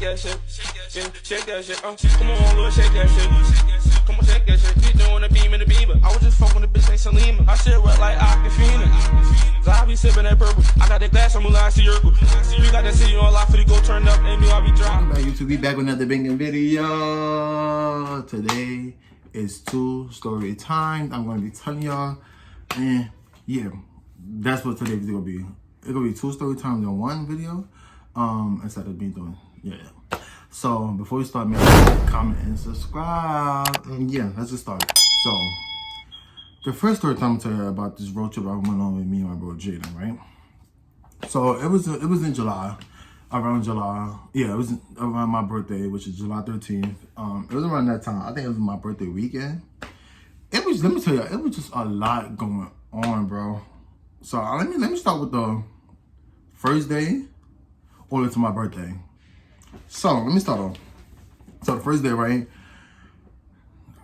that shit. Yeah, shake that shit. Come on, Lord, shake that shit. Come on, shake that shit. You doing a beam in the beamer. I was just fucking with a bitch named Salima. I shit wet like Aquafina. I be sipping that purple. I got that glass from Mulan Circle. We got that city on lock for the go turn up. They knew I be dropping. Welcome back, YouTube. We back with another banging video. Today is 2 story time. I'm going to be telling y'all. And yeah, that's what today's video will be. It's going to be 2 story times in one video. Instead of me doing, yeah. So before we start, make sure you like, comment, and subscribe. And yeah, let's just start. So the first story time I'm gonna tell you about this road trip I went on with me and my bro Jaden, right? So it was in July, around July. Yeah, it was around my birthday, which is July 13th. It was around that time. I think it was my birthday weekend. It was, let me tell you, it was just a lot going on, bro. So let me start with the first day all the way to my birthday. So let me start off. So the first day, right?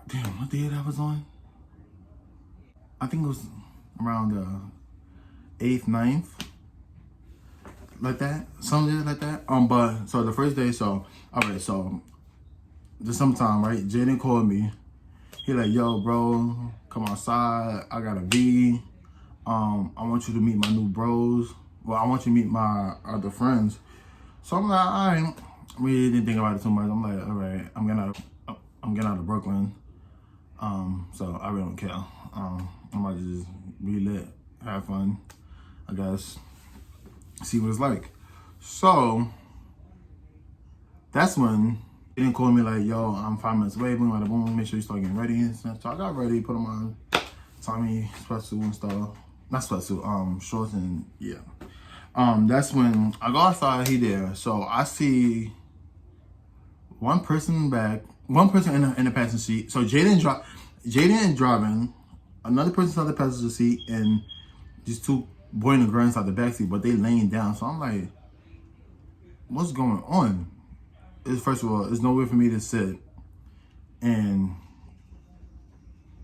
Damn, what day that was on? I think it was around the 8th, 9th. Like that. Something like that. But so the first day, so alright, so the sometime, right? Jaden called me. He like, yo, bro, come outside. I got a V. I want you to meet my new bros. Well, I want you to meet my other friends. So I'm like, all right. I really didn't think about it too much. I'm like, all right, I'm getting out of Brooklyn. So I really don't care. I might just be lit, have fun, I guess, see what it's like. So that's when they didn't call me like, yo, I'm 5 minutes away, boom, bada boom, make sure you start getting ready and stuff. So I got ready, put on my Tommy sweatsuit and stuff. Not sweatsuit, shorts and yeah. That's when I go outside, he there. So I see one person in the passenger seat. So Jaden driving, another person's in the passenger seat, and these 2 boys and girls inside the back seat, but they laying down. So I'm like, what's going on? First of all, there's no way for me to sit, and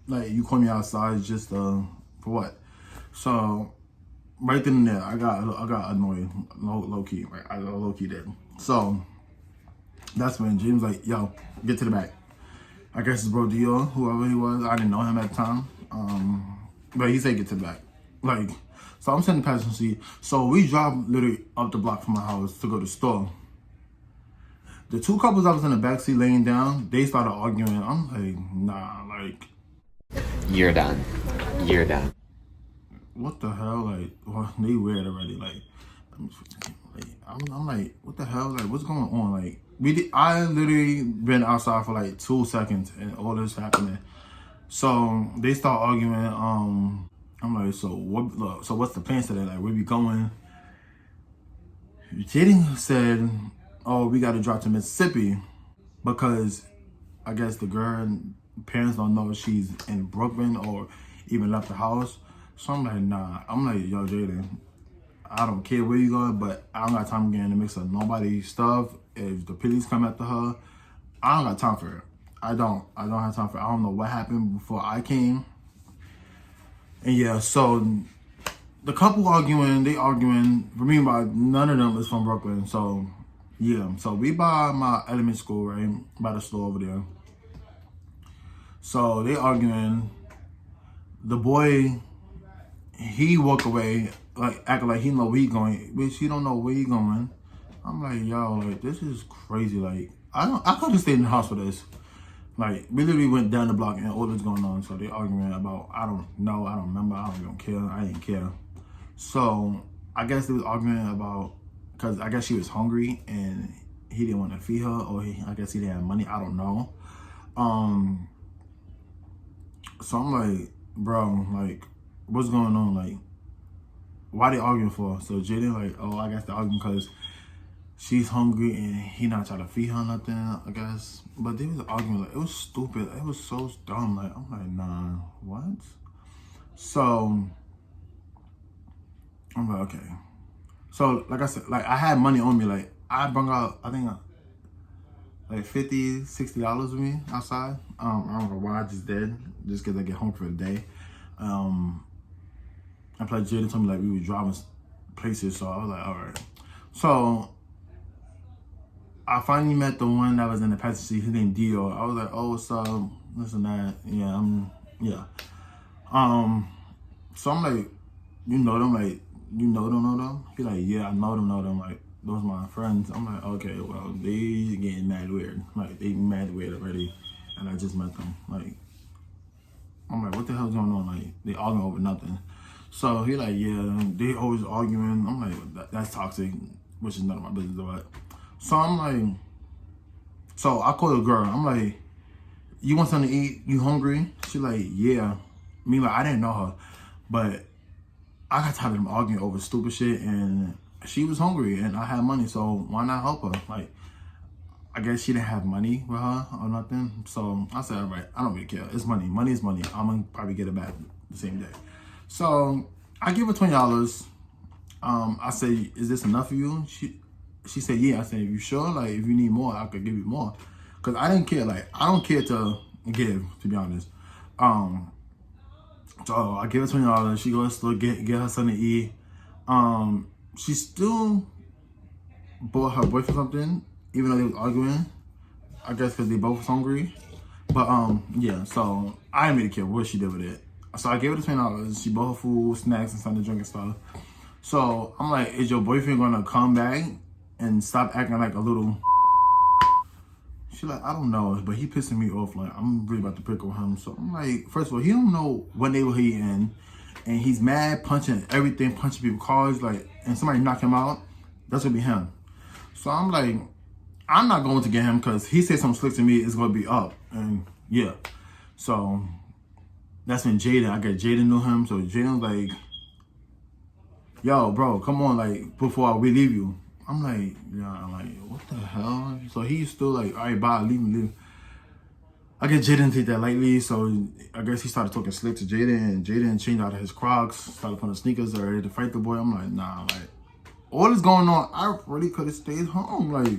like you call me outside just for what? So right then and there, I got annoyed, low key, right? I got low key there. So that's when James like, yo, get to the back. I guess it's bro Dior, whoever he was. I didn't know him at the time. But he said get to the back. Like, so I'm sitting in the passenger seat. So we drive literally up the block from my house to go to the store. The 2 couples that was in the back seat laying down, they started arguing. I'm like, nah, like, you're done. You're done. What the hell? Like, well, they weird already. Like, I'm like, what the hell? Like, what's going on? Like, I literally been outside for like 2 seconds and all this happening. So they start arguing. I'm like, so what? Look, so what's the plan today? Like, where we going? Jaden said, oh, we got to drive to Mississippi because I guess the girl parents don't know if she's in Brooklyn or even left the house. So I'm like, nah. I'm like, yo, Jaden, I don't care where you going, but I don't got time to get in the mix of nobody's stuff. If the police come after her, I don't got time for it. I don't have time for it. I don't know what happened before I came. And yeah, so the couple arguing, they arguing. For me, none of them is from Brooklyn. So yeah, so we by my elementary school, right? By the store over there. So they arguing. The boy, he walked away, like acting like he know where he going, bitch. He don't know where he going. I'm like, yo, like this is crazy. Like I could have stayed in the house for this. Like we literally went down the block and all this going on. So they arguing about I don't know, I don't remember, I don't even care, I didn't care. So I guess they was arguing about because I guess she was hungry and he didn't want to feed her, or I guess he didn't have money. I don't know. So I'm like, bro, like, what's going on? Like, why they arguing for? So Jaden like, oh, I guess they're arguing because she's hungry and he not trying to feed her nothing, I guess. But they was arguing, like, it was stupid. It was so dumb. Like, I'm like, nah, what? So I'm like, okay. So, like I said, like, I had money on me. Like, I brought out, I think, like $50, $60 with me outside. I don't know why I just did, just because I get home for the day. I played Jaden told me like we were driving places, so I was like, all right. So I finally met the one that was in the passenger seat. His name Dio. I was like, oh, what's up? This and that. Yeah, yeah. So I'm like, you know them? Like, you know them? He's like, yeah, I know them. Like, those are my friends. I'm like, okay, well, they getting mad weird. Like, they mad weird already. And I just met them. Like, I'm like, what the hell's going on? Like, they arguing over nothing. So he like, yeah, they always arguing. I'm like, that's toxic, which is none of my business, but. So I'm like, so I call the girl. I'm like, you want something to eat? You hungry? She like, yeah. Me like, I didn't know her, but I got tired of them arguing over stupid shit, and she was hungry, and I had money, so why not help her? Like, I guess she didn't have money with her or nothing. So I said, all right, I don't really care. It's money. Money is money. I'm gonna probably get it back the same day. So I give her $20. I say, is this enough for you? She said, yeah. I said, you sure? Like, if you need more, I could give you more. Cause I didn't care. Like, I don't care to give, to be honest. So I give her $20. She goes to get her something to eat. She still bought her boyfriend something, even though they was arguing. I guess because they both was hungry. But yeah. So I didn't really care what she did with it. So I gave her the $20. She bought her food, snacks, and something to drink and stuff. So I'm like, is your boyfriend gonna come back and stop acting like a little? She like, I don't know, but he pissing me off. Like, I'm really about to pick on him. So I'm like, first of all, he don't know what neighborhood he in, and he's mad, punching everything, punching people's cars, like, and somebody knock him out. That's gonna be him. So I'm like, I'm not going to get him because he said something slick to me. It's gonna be up, and yeah. So that's when Jaden. I got Jaden knew him, so Jaden's like, yo, bro, come on, like, before we leave you. I'm like, yeah, I'm like, what the hell? So he's still like, all right, bye, leave. I guess Jaden take that lightly, so I guess he started talking slick to Jaden, and Jaden changed out of his Crocs, started putting sneakers, ready to fight the boy. I'm like, nah, like, all this going on, I really could have stayed home. Like,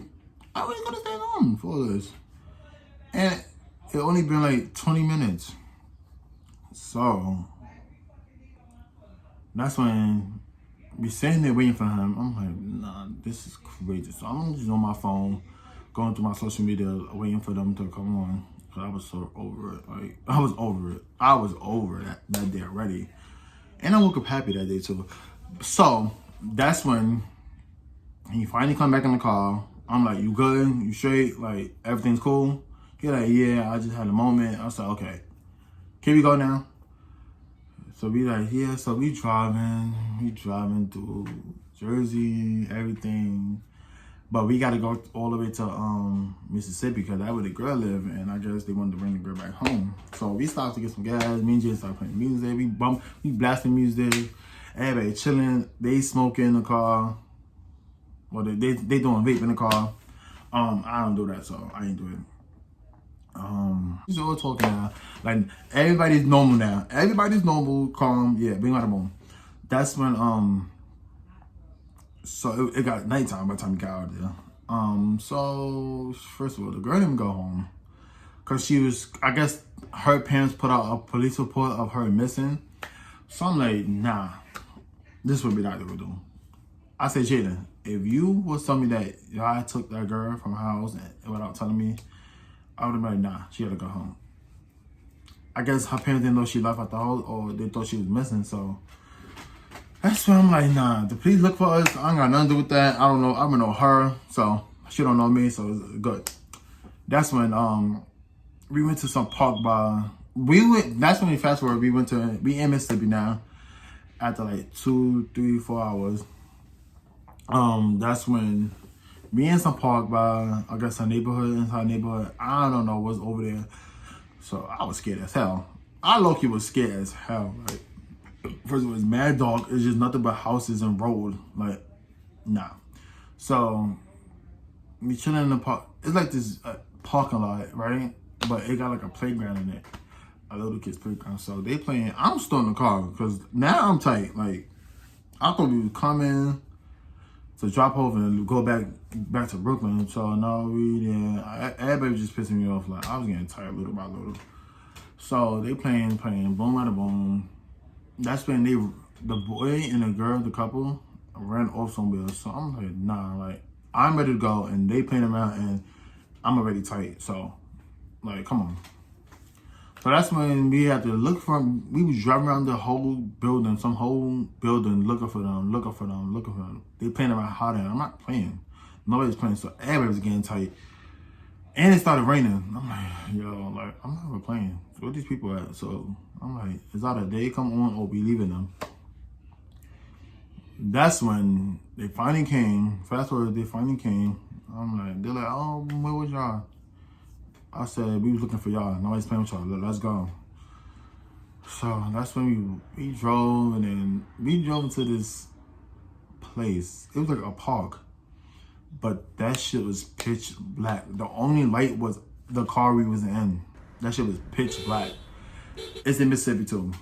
I really could have stayed home for all this. And it only been like 20 minutes. So that's when we sitting there waiting for him. I'm like, nah, this is crazy. So I'm just on my phone, going through my social media, waiting for them to come on. Cause I was so over it. Like, I was over that day already. And I woke up happy that day too. So that's when he finally come back in the car. I'm like, you good? You straight? Like, everything's cool? He like, yeah, I just had a moment. I said, okay, can we go now? So we like, yeah, so we driving through Jersey, everything. But we gotta go all the way to Mississippi because that's where the girl live, and I guess they wanted to bring the girl back home. So we stopped to get some gas. Me and Jay started playing music. We blasting music. Everybody chilling. They smoking in the car. Well, they doing vape in the car. I don't do that, so I ain't do it. He's all talking now. Like, everybody's normal now. Everybody's normal, calm. Yeah, being out of home. That's when, so it got nighttime by the time we got out there. So, first of all, the girl didn't go home. Because she was, I guess, her parents put out a police report of her missing. So I'm like, nah, this is what we not gonna do. I said, Jaden, if you was telling me that y'all took that girl from her house and without telling me, I would have been like, nah, she had to go home. I guess her parents didn't know she left at the house, or they thought she was missing, so that's why I'm like, nah, the police look for us. I ain't got nothing to do with that. I don't know. I don't know her, so she don't know me, so it's good. That's when we went to some park bar. That's when we fast forward. We in Mississippi now. After like 2, 3, 4 hours. That's when we in some park by, I guess, inside neighborhood. I don't know what's over there. So I was scared as hell. I low-key was scared as hell. Like, first of all, it's mad dark. It's just nothing but houses and road. Like, nah. So we chilling in the park. It's like this parking lot, right? But it got like a playground in it. A little kid's playground. So they playing. I'm still in the car because now I'm tight. Like, I thought we was coming to drop over and go back to Brooklyn. So no, everybody was just pissing me off. Like, I was getting tired little by little. So they playing, boom out of boom. That's when the boy and the girl, the couple, ran off somewhere. So I'm like, nah, like, I'm ready to go, and they playing around, and I'm already tight. So, like, come on. So that's when we had to look for them. We was driving around the whole building, some whole building, looking for them. They playing around hard, and I'm not playing. Nobody's playing, so everybody was getting tight. And it started raining. I'm like, yo, like, I'm not even playing. So where these people at? So I'm like, it's either they come on or we leaving them. That's when they finally came. Fast forward, they finally came. I'm like, they're like, oh, where was y'all? I said, we was looking for y'all. Nobody's playing with y'all. Let's go. So that's when we drove, and then we drove into this place. It was like a park. But that shit was pitch black. The only light was the car we was in. That shit was pitch black. It's in Mississippi too.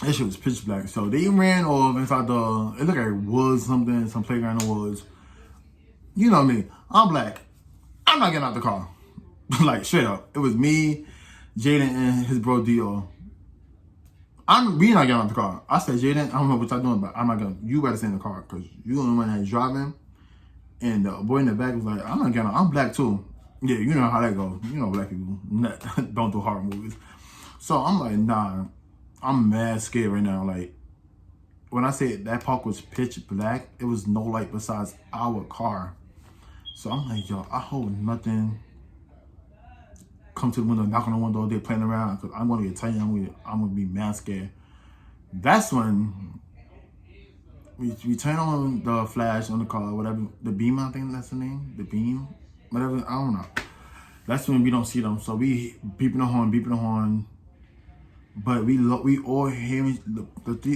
That shit was pitch black. So they ran off inside it looked like woods, something, some playground in the woods. You know me, I'm black. I'm not getting out the car. Like, straight up. It was me, Jaden, and his bro Dio. We not getting out the car. I said, Jaden, I don't know what y'all doing, but I'm not gonna, you better stay in the car, because you the only one that's driving. And the boy in the back was like, I'm not getting out. I'm black too. Yeah, you know how that goes. You know black people don't do horror movies. So I'm like, nah, I'm mad scared right now. Like, when I say that park was pitch black, it was no light besides our car. So I'm like, yo, I hope nothing come to the window, knock on the window, they're playing around, because I'm gonna get tight. I'm gonna be mad scared. That's when we turn on the flash on the car, whatever, the beam, I think that's the name, the beam, whatever, I don't know. That's when we don't see them, so we beeping the horn, but we all hearing,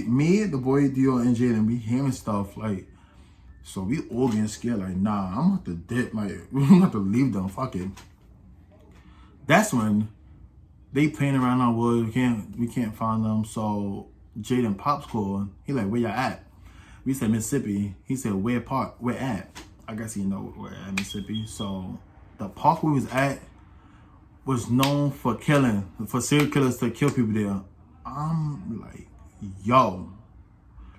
me, the boy, Dio, and Jaden, we hearing stuff, like, so we all getting scared, like, nah, I'm about to dip, like, we have to leave them, fuck it. That's when they playing around our wood, we can't find them, so Jaden Pops called, he like, where y'all at? We said Mississippi. He said, where at? I guess he know where at Mississippi. So the park we was at was known for killing, for serial killers to kill people there. I'm like, yo.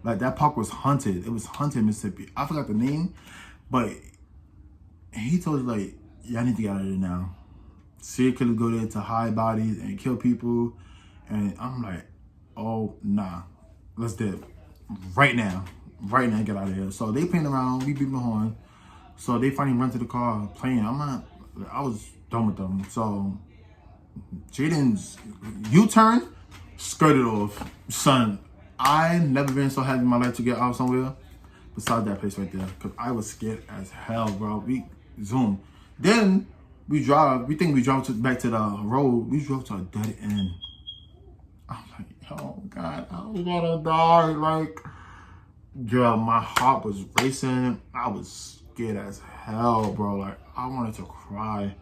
Like, that park was haunted. It was haunted, Mississippi. I forgot the name, but he told us, like, y'all need to get out of there now. Serial killers go there to hide bodies and kill people. And I'm like, oh, nah. Let's dip. Right now, get out of here. So they playing around, we beeping the horn. So they finally run to the car playing. I was done with them. So Jaden's U-turn, skirted off. Son, I never been so happy in my life to get out somewhere besides that place right there, because I was scared as hell, bro. We zoom. Then we drove back to the road. We drove to a dead end. I'm like, oh God, I was gonna die. Like, girl, my heart was racing. I was scared as hell, bro. Like, I wanted to cry.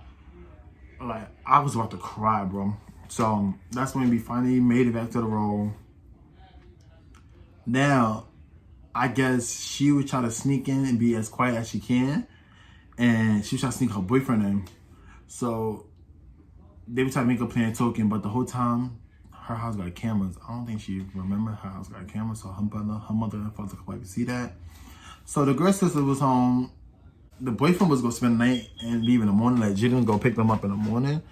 Like, I was about to cry, bro. So that's when we finally made it back to the road. Now, I guess she would try to sneak in and be as quiet as she can. And she was trying to sneak her boyfriend in. So they would try to make a plan token, but the whole time, her house got cameras. I don't think she remembered her house got cameras, so her mother and father could probably see that. So the girl sister was home. The boyfriend was gonna spend the night and leave in the morning. Like, Jaden go pick them up in the morning.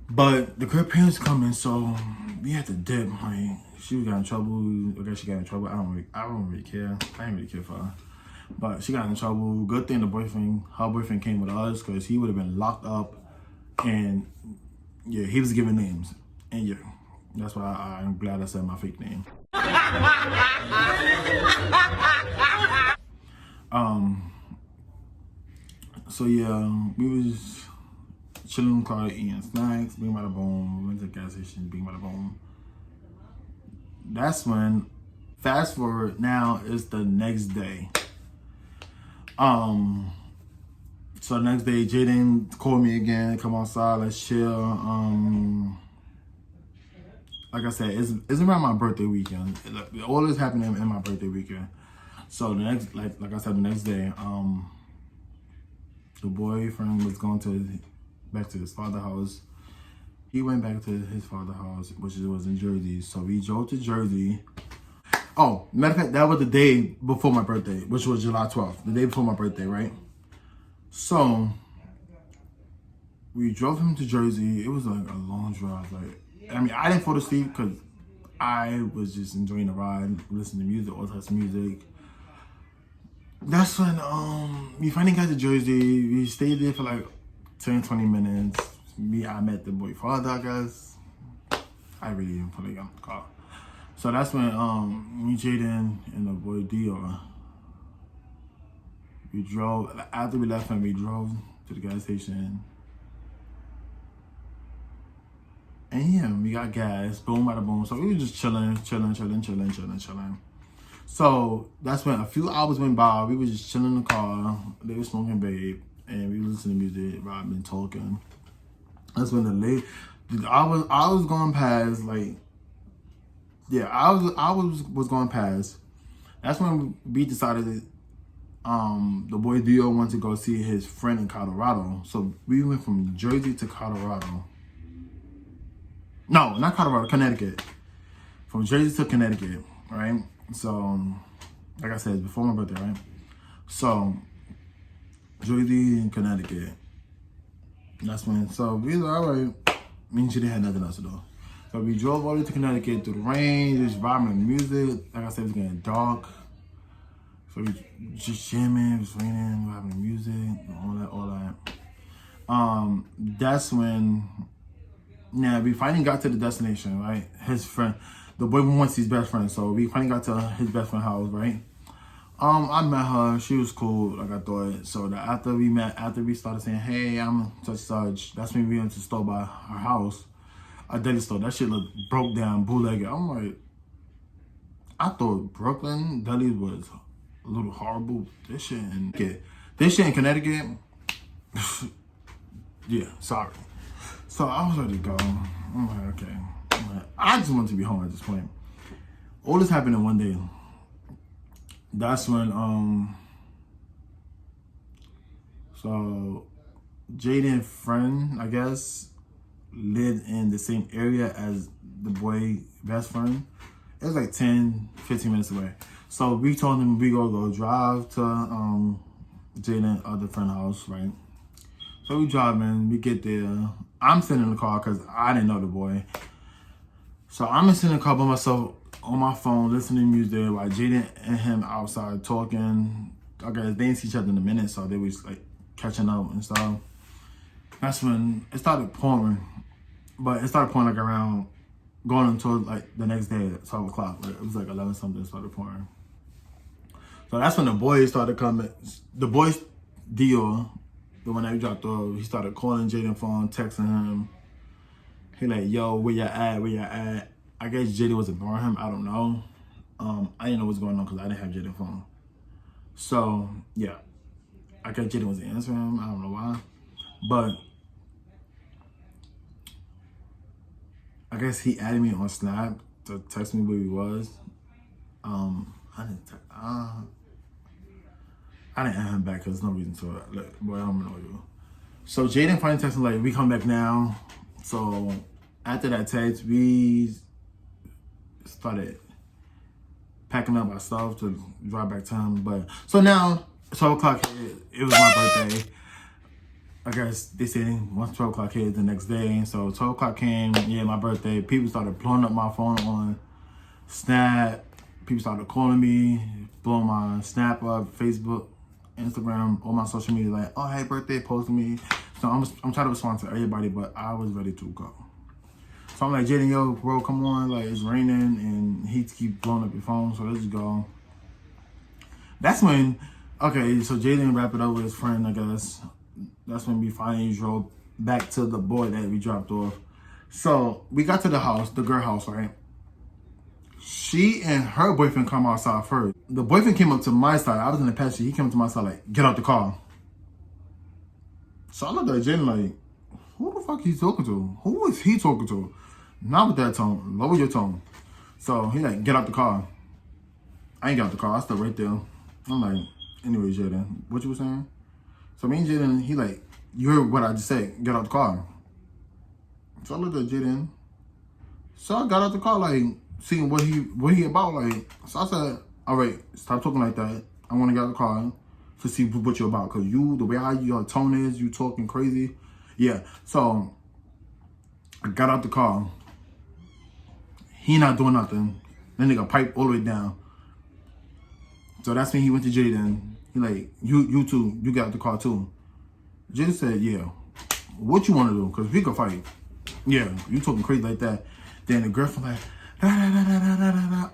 But the girl parents coming, so we had to dip. Like, she got in trouble. I guess she got in trouble. I don't really care. I didn't really care for her. But she got in trouble. Good thing her boyfriend came with us, because he would have been locked up. And yeah, he was giving names. And yeah, that's why I'm glad I said my fake name. So yeah, we was chilling in the car, eating snacks, being by the boom, went to the gas station, being by the boom. That's when, fast forward, now it's the next day. So the next day, Jaden called me again, come outside, let's chill. Like I said, it's around my birthday weekend. All this happening in my birthday weekend. So the next, like I said, the next day, the boyfriend was going back to his father's house. He went back to his father's house, which was in Jersey. So we drove to Jersey. Oh, matter of fact, that was the day before my birthday, which was July 12th, the day before my birthday, right? So we drove him to Jersey. It was like a long drive. Like, I mean, I didn't fall asleep because I was just enjoying the ride, listening to music, all types of music. That's when we finally got to Jersey. We stayed there for like 10, 20 minutes. I met the boy father, I guess. I really didn't put it on the car. So that's when me, Jaden, and the boy Dior, we drove. After we left him, we drove to the gas station. And yeah, we got gas, boom, bada boom. So we were just chilling. So that's when a few hours went by. We were just chilling in the car. They were smoking babe, and we were listening to music, vibing, talking. That's when I was going past, like, yeah, I was going past. That's when we decided that the boy Dio wanted to go see his friend in Colorado. So we went from Jersey to Colorado. No, not Colorado, Connecticut. From Jersey to Connecticut, right? So, like I said, before my birthday, right? So, Jersey and Connecticut. That's when, so we were all right. Me and Judy had nothing else to do. So we drove all the way to Connecticut through the rain, just vibing to music. Like I said, it was getting dark. So we just jamming, it was raining, vibing to music, all that. That's when, yeah, we finally got to the destination, right? His friend, the boy wants his best friend. So we finally got to his best friend's house, right? I met her. She was cool, like I thought. So after we started saying, "Hey, I'm such," that's when we went to the store by her house, a deli store. That shit looked broke down, bootlegged. I'm like, I thought Brooklyn deli was a little horrible. This shit in Connecticut, yeah, sorry. So I was ready to go. I'm like, okay. I just wanted to be home at this point. All this happened in one day. That's when, so Jaden's friend, I guess, lived in the same area as the boy best friend. It was like 10, 15 minutes away. So we told him we go drive to Jaden's other friend's house, right? So we drive in, we get there. I'm sitting in the car because I didn't know the boy. So I'm sitting in the car by myself on my phone, listening to music while Jaden and him outside talking. I guess they didn't see each other in a minute, so they was like catching up and stuff. That's when it started pouring. But it started pouring like around, going until like the next day at 12 o'clock. Like, it was like 11 something, it started pouring. So that's when the boys started coming. The boys, Dio, the one that we dropped off, he started calling Jaden's phone, texting him. He like, yo, where y'all at? I guess Jaden was ignoring him. I don't know. I didn't know what's going on because I didn't have Jaden's phone. So, yeah. I guess Jaden wasn't answering him. I don't know why. But I guess he added me on Snap to text me where he was. I didn't add him back because there's no reason to it. Like, boy, I don't know you. So Jaden finally texted me like, we come back now. So after that text, we started packing up our stuff to drive back to him. But so now 12 o'clock hit. It was my birthday. I guess they said once 12 o'clock hit the next day. So 12 o'clock came, yeah, my birthday. People started blowing up my phone on Snap. People started calling me, blowing my Snap up, Facebook, Instagram, all my social media, like, oh, hey, birthday, posting me. So I'm trying to respond to everybody, but I was ready to go. So I'm like, Jaden, yo, bro, come on, like, it's raining, and he keep blowing up your phone, so let's go. That's when, okay, so Jaden wrapped it up with his friend, I guess. That's when we finally drove back to the boy that we dropped off. So we got to the house, the girl house, right? She and her boyfriend come outside first. The boyfriend came up to my side. I was in the passenger. He came up to my side like, get out the car. So I looked at Jaden like, who the fuck he talking to? Who is he talking to? Not with that tone. Lower your tone. So he like, get out the car. I ain't got out the car. I stood right there. I'm like, anyway, Jaden, what you were saying? So me and Jaden, he like, you heard what I just said. Get out the car. So I looked at Jaden. So I got out the car like, seeing what he about. Like, so I said, all right, stop talking like that. I want to get out of the car to see what you're about. Cause you, the way how your tone is, you talking crazy. Yeah. So I got out the car. He not doing nothing. That nigga pipe all the way down. So that's when he went to Jaden. He like, you too, you got out the car too. Jaden said, yeah. What you want to do? Cause we can fight. Yeah, you talking crazy like that. Then the girlfriend like,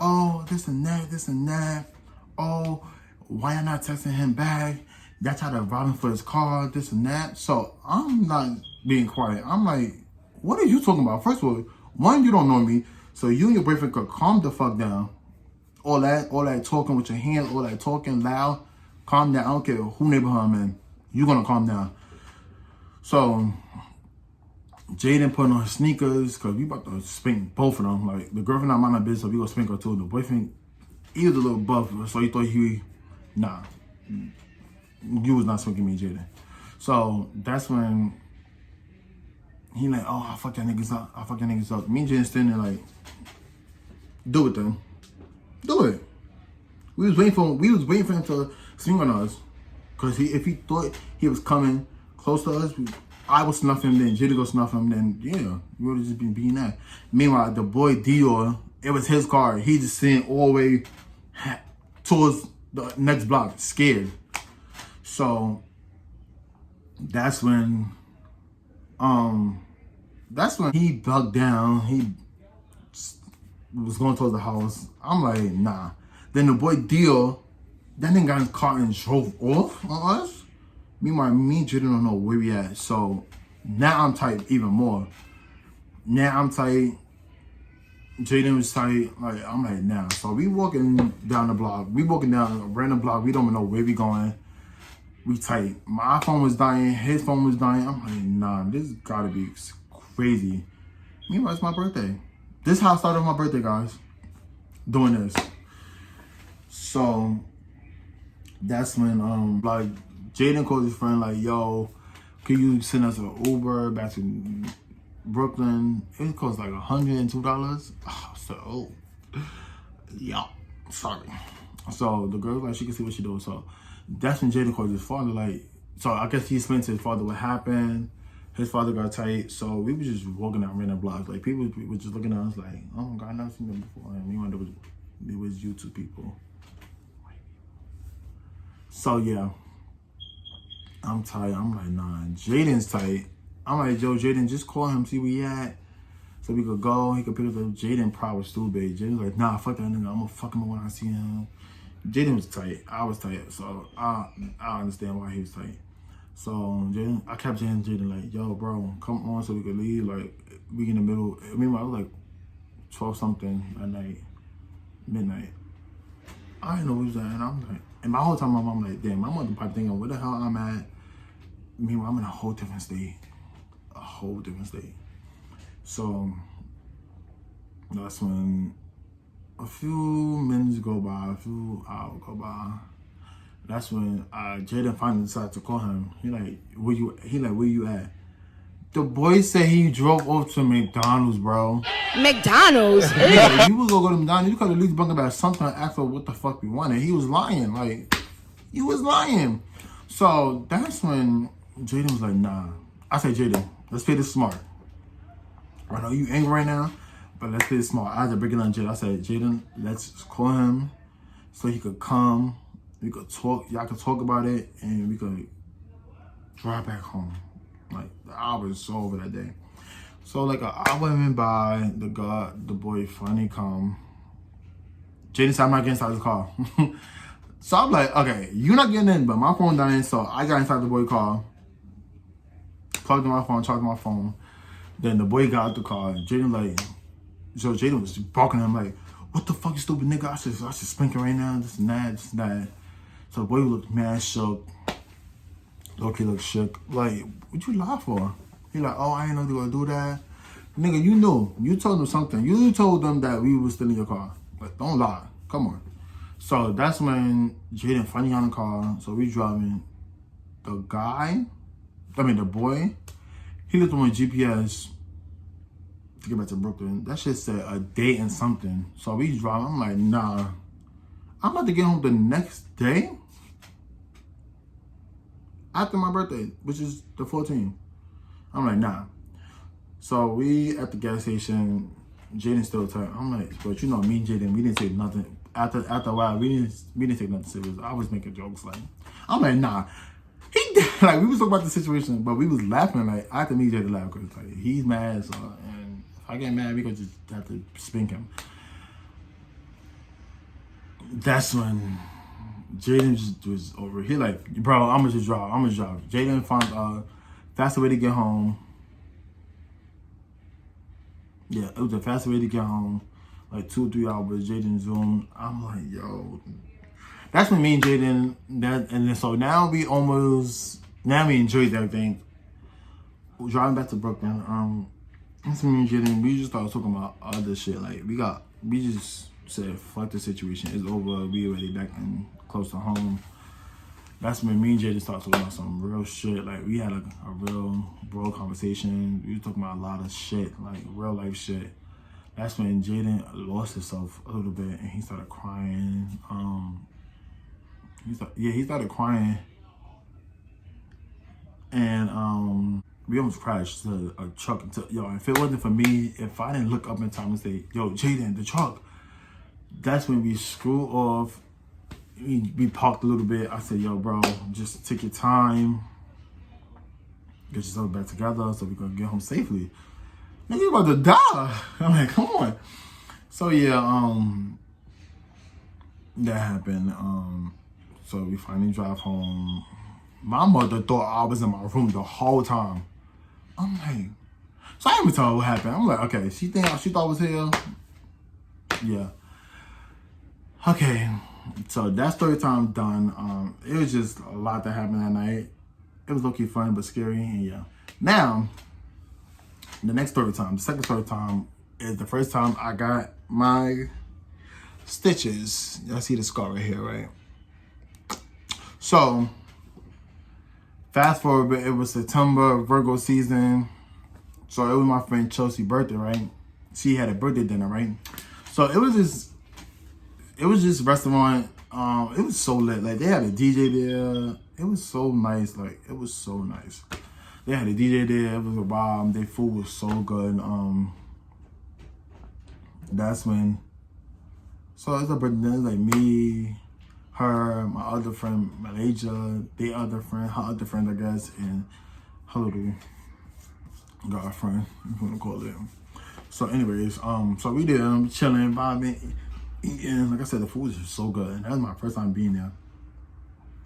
oh, this and that. Oh, why you not texting him back? Y'all tried to rob him for his car, this and that. So I'm not being quiet. I'm like, what are you talking about? First of all, one, you don't know me. So you and your boyfriend could calm the fuck down. All that talking with your hands, all that talking loud. Calm down. I don't care who neighborhood I'm in. You gonna calm down. So Jaden putting on his sneakers because we about to spank both of them. Like, the girlfriend not mind my business, so we gonna spank her too. The boyfriend, he was a little buff, so he thought nah, you was not spanking me, Jaden. So that's when he like, oh, I'll fuck that niggas up. Me and Jaden standing there like, do it then. Do it. We was waiting for him to swing on us. Cause if he thought he was coming close to us, I would snuff him, then Jada go snuff him, then yeah, we would have just been beating that. Meanwhile, the boy Dior, it was his car. He just sitting all the way towards the next block, scared. So that's when he bugged down. He was going towards the house. I'm like, nah. Then the boy Dior, that nigga got in his car and drove off on us. Meanwhile, me and Jaden don't know where we at. So now I'm tight even more. Now I'm tight. Jaden was tight. Like, I'm like, nah. So we walking down the block. We walking down a random block. We don't even know where we going. We tight. My phone was dying. His phone was dying. I'm like, nah, this gotta be crazy. Meanwhile, it's my birthday. This is how I started my birthday, guys. Doing this. So that's when like Jaden called his friend like, yo, can you send us an Uber back to Brooklyn? It cost like $102. Oh, so yeah, sorry. So the girl like, she can see what she doing. So that's when Jaden called his father like, so I guess he explained to his father what happened. His father got tight, so we were just walking down random blocks. Like, people were just looking at us like, oh my God, I've never seen them before. And we went up, it was YouTube people. So yeah, I'm tight. I'm like, nah, Jaden's tight. I'm like, yo, Jaden, just call him, see where he at. So we could go, he could pick us up. Jaden probably was too big. Jaden's like, nah, fuck that nigga, I'm gonna fuck him when I see him. Jaden was tight, I was tight, so I understand why he was tight. So Jaden, I kept saying to Jaden like, yo, bro, come on so we could leave. Like, we in the middle. Meanwhile, I was like 12 something at night, midnight. I didn't know what was that, and I'm like, and my whole time my mom like, damn, my mother probably thinking where the hell I'm at. Meanwhile, I'm in a whole different state, So that's when a few minutes go by, a few hours go by. That's when Jaden finally decided to call him. He like, where you at? The boy said he drove off to McDonald's, bro. McDonald's? Yeah, you was gonna go to McDonald's. You could at least bring about something and ask for what the fuck we wanted. He was lying. Like, he was lying. So that's when Jaden was like, nah. I said, Jaden, let's play this smart. I know you angry right now, but let's play this smart. I had to break it on Jaden. I said, Jaden, let's call him so he could come. We could talk, y'all could talk about it, and we could drive back home. Like, the hour was so over that day. So like an hour went by, the boy finally come. Jaden said, I'm not getting inside the car. So I'm like, okay, you're not getting in, but my phone dying, so I got inside the boy's car. Plugged in my phone, charged my phone. Then the boy got out the car, and Jaden like, so Jaden was barking at him like, what the fuck, you stupid nigga? I should spank him right now, this and that. So the boy looked mad shook. Loki looked shook. Like, what you lie for? He like, oh, I ain't know they gonna do that. Nigga, you knew. You told them something. You told them that we was still in your car. But don't lie. Come on. So that's when Jaden finally on the car. So we driving. The boy, he looked on my GPS to get back to Brooklyn. That shit said a date and something. So we drive. I'm like, nah. I'm about to get home the next day after my birthday, which is the 14th. I'm like, nah. So we at the gas station. Jaden still tight. I'm like, but you know, me and Jaden, we didn't take nothing. After a while, we didn't take nothing serious. I was making jokes like, I'm like, nah. He like we was talking about the situation, but we was laughing. Like I had to meet Jaden to laugh because like he's mad, so and if I get mad, we could just have to spank him. That's when Jaden just was over here. Like, bro, I'm gonna drive. Jaden found faster way to get home. Yeah, it was the fastest way to get home. Like 2 or 3 hours. Jaden zoomed. I'm like, yo. That's when me and Jaden, and then so now we enjoyed everything. We're driving back to Brooklyn. That's when me and Jaden, we just started talking about other shit. Like we just said, fuck the situation. It's over. We already back and close to home. That's when me and Jaden started talking about some real shit. Like we had a real bro conversation. We were talking about a lot of shit, like real life shit. That's when Jaden lost himself a little bit and he started crying. He started crying. And we almost crashed to a truck. Yo, if it wasn't for me, if I didn't look up in time and say, yo, Jaden, the truck. That's when we screwed off. We parked a little bit. I said, yo, bro, just take your time. Get yourself back together so we can get home safely. Nigga, you about to die. I'm like, come on. So, yeah, that happened. So we finally drive home. My mother thought I was in my room the whole time. I'm like, so I didn't even tell her what happened. I'm like, okay, she thought I was here. Yeah. Okay. So that story time done. It was just a lot that happened that night. It was low-key fun but scary, and yeah. Now, the next story time, the second story time is the first time I got my stitches. Y'all see the scar right here, right? So, fast forward, it was September, Virgo season. So it was my friend Chelsea's birthday, right? She had a birthday dinner, right? So it was this restaurant. It was so lit. Like they had a DJ there. It was so nice. Like it was so nice. They had a DJ there. It was a bomb. Their food was so good. That's when. So it's a birthday dinner. Like me, her, my other friend Malaysia, their other friend, her other friend, I guess, and her little girlfriend. You want to call it. So, anyways, so we did chilling, vibing, eating. Like I said, the food was just so good. And that was my first time being there.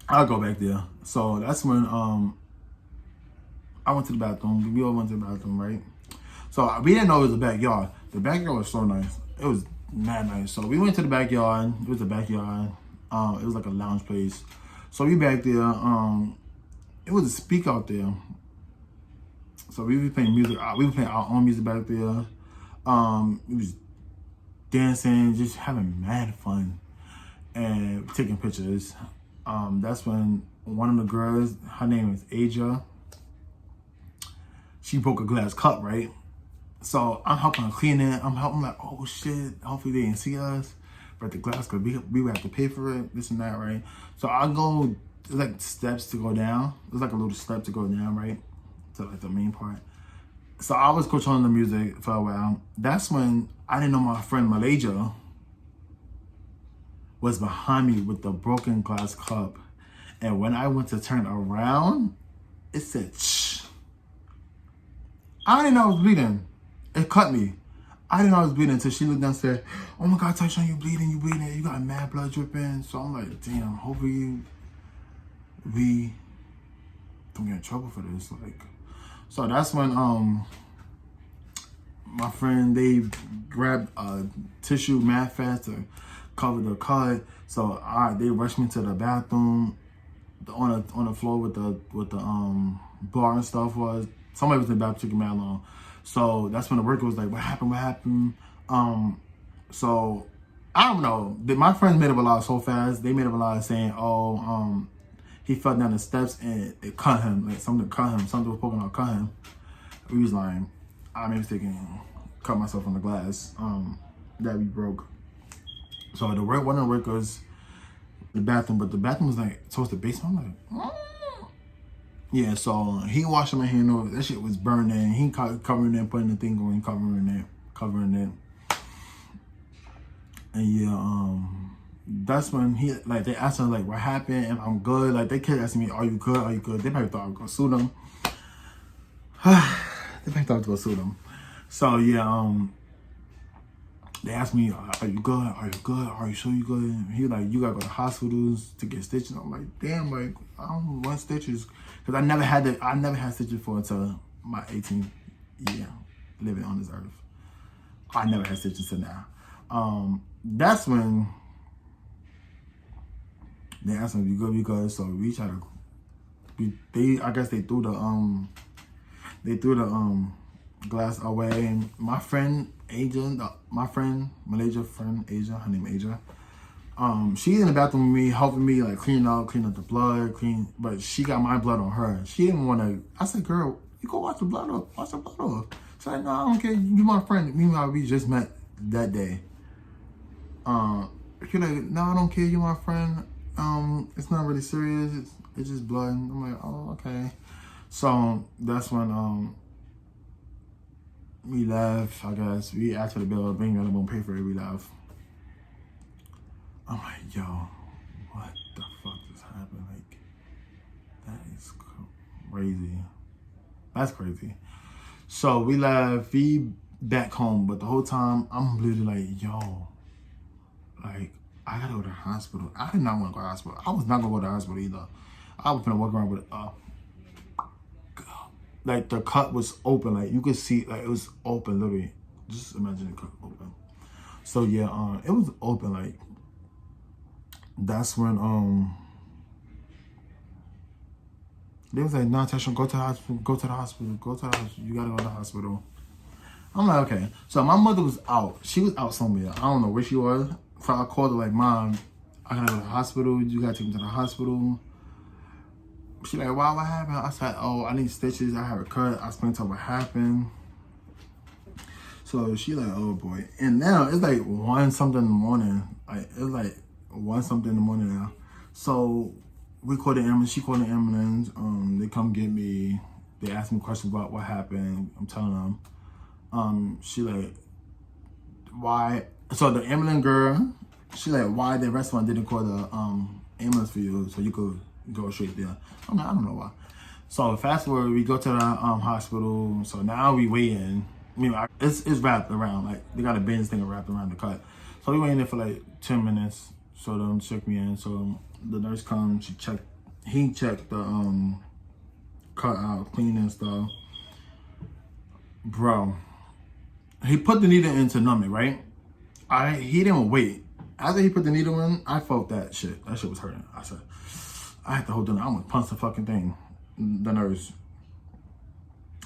I'll go back there. So that's when I went to the bathroom. We all went to the bathroom, right? So we didn't know it was a backyard. The backyard was so nice. It was mad nice. So we went to the backyard. It was a backyard. It was like a lounge place. So we back there. It was a speaker out there. So we were playing music. We were playing our own music back there. We was dancing, just having mad fun, and taking pictures. That's when one of the girls, her name is Aja, she broke a glass cup, right? So I'm helping her clean it. I'm like, oh shit, hopefully they didn't see us. But the glass cup, we would have to pay for it, this and that, right? So I go, there's like steps to go down. There's like a little step to go down, right? To like the main part. So I was controlling the music for a while. That's when I didn't know my friend Malaysia was behind me with the broken glass cup. And when I went to turn around, it said, shh. I didn't know I was bleeding. It cut me. I didn't know I was bleeding until she looked down and said, oh my God, Tyshawn, you bleeding, you got mad blood dripping. So I'm like, damn, hopefully we don't get in trouble for this. Like, so that's when my friend, they grabbed a tissue mad fast to cover the cut. So they rushed me to the bathroom on the floor with the bar and stuff was. Somebody was in the bathroom, took mad long. So that's when the worker was like, what happened? So I don't know. My friends made up a lot so fast. They made up a lot saying, oh, he fell down the steps and it cut him. Like something cut him. Something was poking out, cut him. We was lying. I made a mistake. cut myself on the glass that we broke. So one of the workers, the bathroom, but the bathroom was like towards the basement. I'm like, yeah. So he washing my hand over. That shit was burning. He covering it, putting the thing on, covering it. And yeah, that's when he like they asked him like what happened, and I'm good. Like they kept asking me, "Are you good? Are you good?" They probably thought I was gonna sue them. They probably thought I was gonna sue them. So yeah, they asked me, "Are you good? Are you good? Are you sure you good?" And he like, "You gotta go to hospitals to get stitches." I'm like, "Damn, like I don't want stitches," because I never had stitches for until my 18th year living on this earth. I never had stitches till now. That's when they asked me, "You good? You good?" So we try to. I guess they threw the glass away. And my friend Asia, Malaysia friend Asia, her name Asia. She's in the bathroom with me, helping me like clean up the blood, but she got my blood on her. She didn't want to. I said, "Girl, you go wash the blood off. Wash the blood off." She's like, "No, I don't care. You my friend." Meanwhile, we just met that day. She's like, "No, I don't care. You my friend. It's not really serious. It's just blood." I'm like, "Oh, okay." So that's when we left. I guess we asked for the bill, bring it, won't pay for it. We left. I'm like, yo, what the fuck just happened? Like, that is crazy. That's crazy. So we left. We back home, but the whole time I'm literally like, yo, like I gotta go to the hospital. I did not want to go to the hospital. I was not gonna go to the hospital either. I was gonna walk around with like the cut was open, like you could see, like it was open, literally. Just imagine the cut open. So yeah, it was open. Like that's when they was like, "No, Tasha, go to the hospital. Go to the hospital. Go to the hospital. You gotta go to the hospital." I'm like, okay. So my mother was out. She was out somewhere. I don't know where she was. So I called her like, "Mom, I gotta go to the hospital. You gotta take me to the hospital." She like, "Wow, what happened?" I said, "Oh, I need stitches. I have a cut." I explained to her what happened. So she like, "Oh boy." And now it's like 1 something in the morning. Like it's like 1 something in the morning now. So we called the ambulance. She called the ambulance. They come get me. They asked me questions about what happened. I'm telling them. She like, "Why?" So the ambulance girl, she like, "Why the restaurant didn't call the ambulance for you so you could go straight there?" I'm like, "I don't know why." So fast forward, we go to the hospital. So now we waiting. I mean, it's wrapped around, like they got a bandage thing wrapped around the cut. So we waiting there for like 10 minutes. So them check me in. So the nurse comes, he checked the cut out, clean and stuff. Bro, he put the needle in to numb it, right? He didn't wait. After he put the needle in, I felt that shit. That shit was hurting. I said, I had to hold on. I'm gonna punch the fucking thing. The nurse.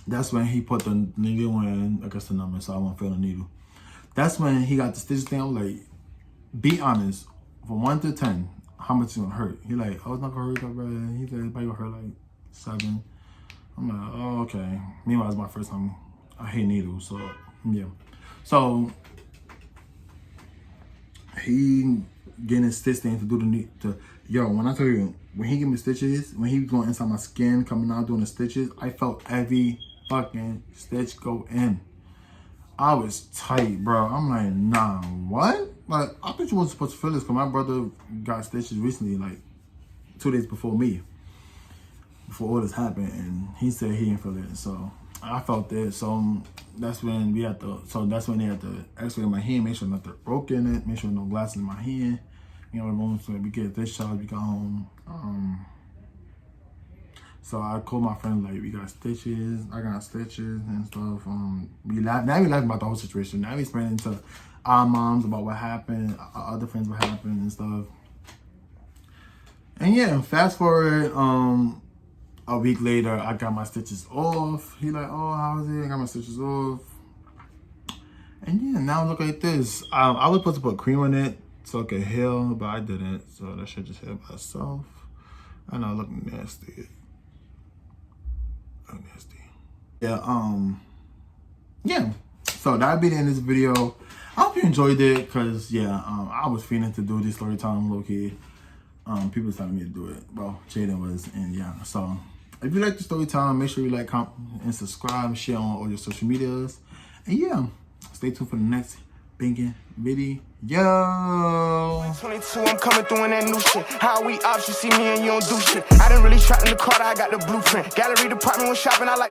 That's when he put the needle in, I guess the number, so I won't feel the needle. That's when he got the stitches thing. I was like, be honest, from 1 to 10, how much it's gonna hurt? He like, "Oh, it's not gonna hurt that bad." He said, "It's probably gonna hurt like 7. I'm like, "Oh, okay." Meanwhile, it's my first time. I hate needles, so yeah. So he getting his stitch thing to do yo, when I tell you, when he give me stitches, when he was going inside my skin, coming out doing the stitches, I felt every fucking stitch go in. I was tight, bro. I'm like, nah, what? Like, I thought you wasn't supposed to feel this because my brother got stitches recently, like 2 days before me, before all this happened, and he said he didn't feel it. So I felt it. So that's when they had to x-ray my hand, make sure nothing broke in it, make sure no glass in my hand. You know, so we get discharged, we got home. So I called my friend, like, we got stitches, I got stitches and stuff. Now we laughing about the whole situation. Now we explaining to our moms about what happened, our other friends what happened and stuff. And yeah, fast forward, a week later, I got my stitches off. He like, "Oh, how is it?" I got my stitches off. And yeah, now look like this. I was supposed to put cream on it so it could heal, but I didn't. So that shit just healed by itself. I know, look nasty. Look nasty. Yeah, yeah. So that'll be the end of this video. I hope you enjoyed it, because yeah, I was feeling to do this story time low key. People telling me to do it. Well, Jaden was, and yeah. So if you like the story time, make sure you like, comment, and subscribe, share on all your social medias. And yeah, stay tuned for the next banging video. 22, I'm coming through in that new shit. How we ops, you see me and you don't do shit. I didn't really trap in the car, I got the blueprint. Gallery department when shopping, I like